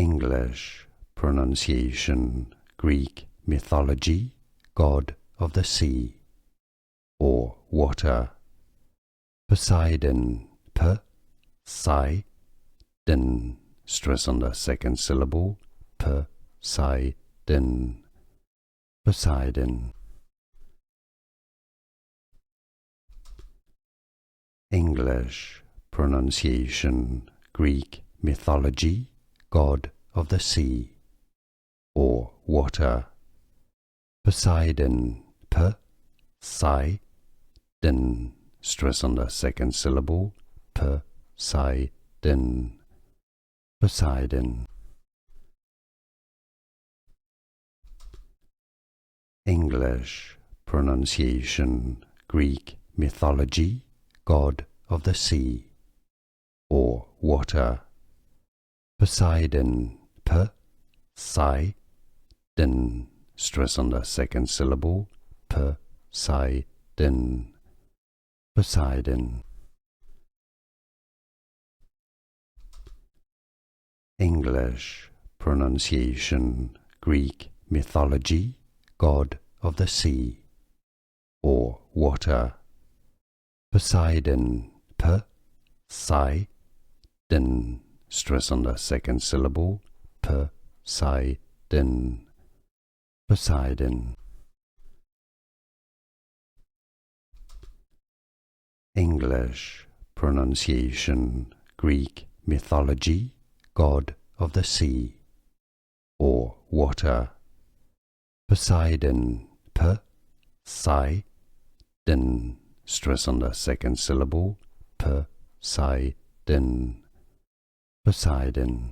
English pronunciation, Greek mythology, god of the sea or water. Poseidon, Poseidon, stress on the second syllable, Poseidon, Poseidon. English pronunciation, Greek mythology, god of the sea or water. Poseidon, Poseidon, stress on the second syllable, Poseidon, Poseidon. English pronunciation, Greek mythology, god of the sea or water. Poseidon, Poseidon, stress on the second syllable, Poseidon, Poseidon. English pronunciation, Greek mythology, god of the sea or water. Poseidon, Poseidon, stress on the second syllable, Poseidon, Poseidon. English pronunciation, Greek mythology, god of the sea or water. Poseidon, Poseidon, stress on the second syllable, Poseidon, Poseidon.